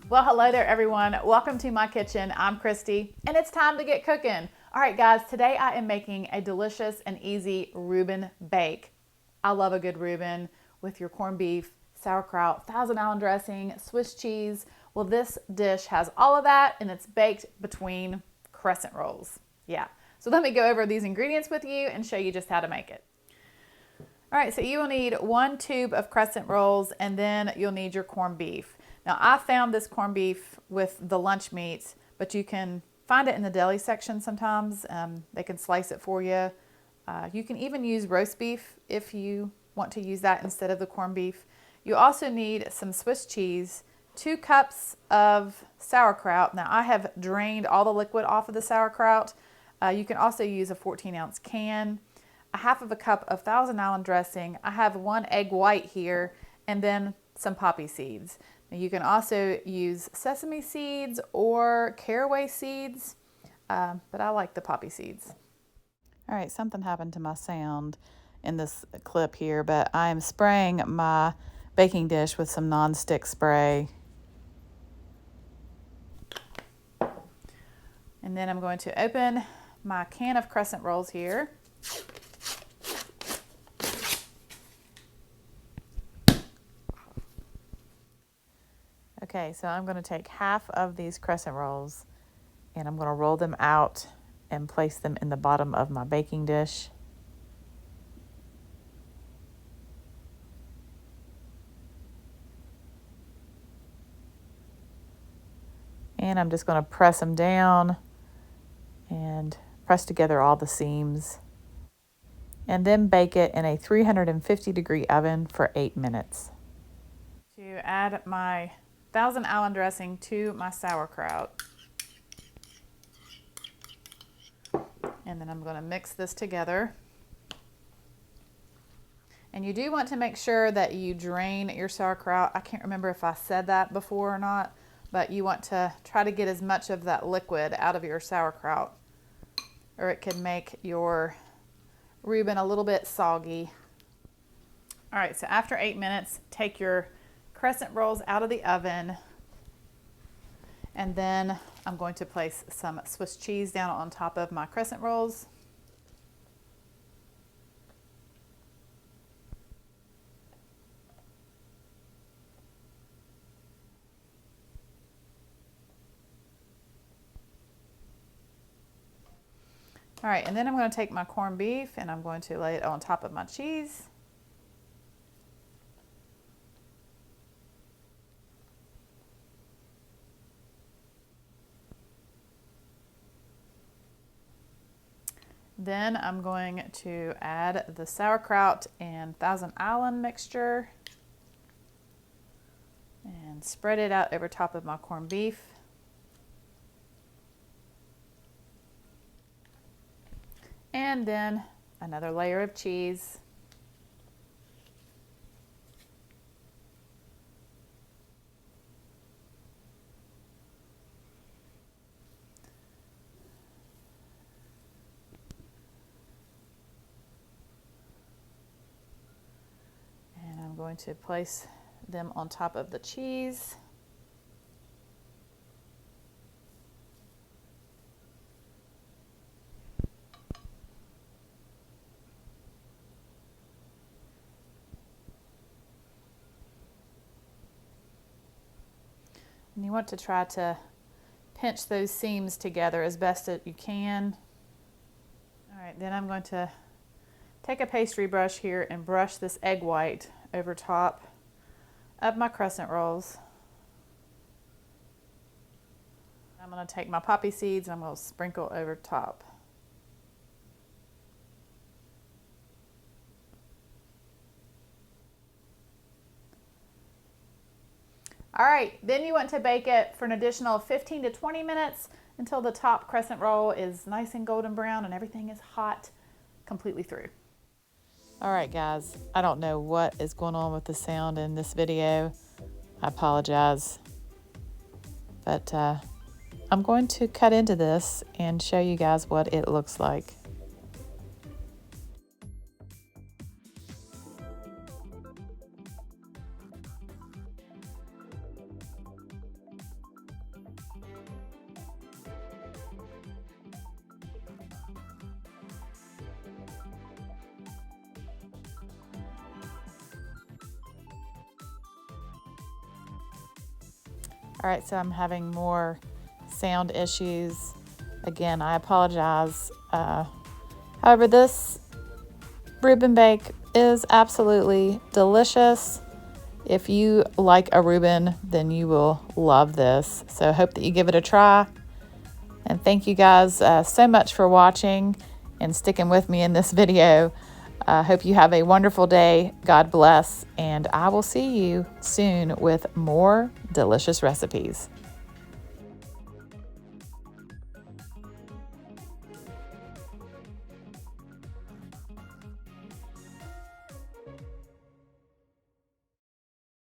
Well, hello there everyone. Welcome to my kitchen. I'm Christy and it's time to get cooking. All right guys, today I am making a delicious and easy Rueben bake. I love a good Rueben with your corned beef, sauerkraut, Thousand Island dressing, Swiss cheese. Well, this dish has all of that and it's baked between crescent rolls. Yeah, so let me go over these ingredients with you and show you just how to make it. All right, so you will need 1 tube of crescent rolls and then you'll need your corned beef. Now I found this corned beef with the lunch meats, but you can find it in the deli section sometimes. They can slice it for you. You can even use roast beef if you want to use that instead of the corned beef. You also need some Swiss cheese, 2 cups of sauerkraut. Now I have drained all the liquid off of the sauerkraut. You can also use a 14-ounce can, a half of a cup of Thousand Island dressing. I have 1 egg white here, and then some poppy seeds. Now you can also use sesame seeds or caraway seeds, but I like the poppy seeds. All right, something happened to my sound in this clip here, but I am spraying my baking dish with some non-stick spray. And then I'm going to open my can of crescent rolls here. Okay, so I'm going to take half of these crescent rolls and I'm going to roll them out and place them in the bottom of my baking dish. And I'm just going to press them down and press together all the seams. And then bake it in a 350-degree oven for 8 minutes. To add my Thousand Island dressing to my sauerkraut. And then I'm going to mix this together. And you do want to make sure that you drain your sauerkraut. I can't remember if I said that before or not, but you want to try to get as much of that liquid out of your sauerkraut, or it can make your Rueben a little bit soggy. All right, so after 8 minutes, take your crescent rolls out of the oven, and then I'm going to place some Swiss cheese down on top of my crescent rolls. All right, and then I'm going to take my corned beef and I'm going to lay it on top of my cheese. Then I'm going to add the sauerkraut and Thousand Island mixture and spread it out over top of my corned beef. And then another layer of cheese. And I'm going to place them on top of the cheese. And you want to try to pinch those seams together as best that you can. All right, then I'm going to take a pastry brush here and brush this egg white over top of my crescent rolls. I'm going to take my poppy seeds and I'm going to sprinkle over top. All right, then you want to bake it for an additional 15 to 20 minutes until the top crescent roll is nice and golden brown and everything is hot completely through. All right, guys, I don't know what is going on with the sound in this video. I apologize. But I'm going to cut into this and show you guys what it looks like. All right, so I'm having more sound issues. Again, I apologize. However, this Rueben Bake is absolutely delicious. If you like a Rueben, then you will love this. So I hope that you give it a try. And thank you guys so much for watching and sticking with me in this video. I hope you have a wonderful day. God bless. And I will see you soon with more delicious recipes.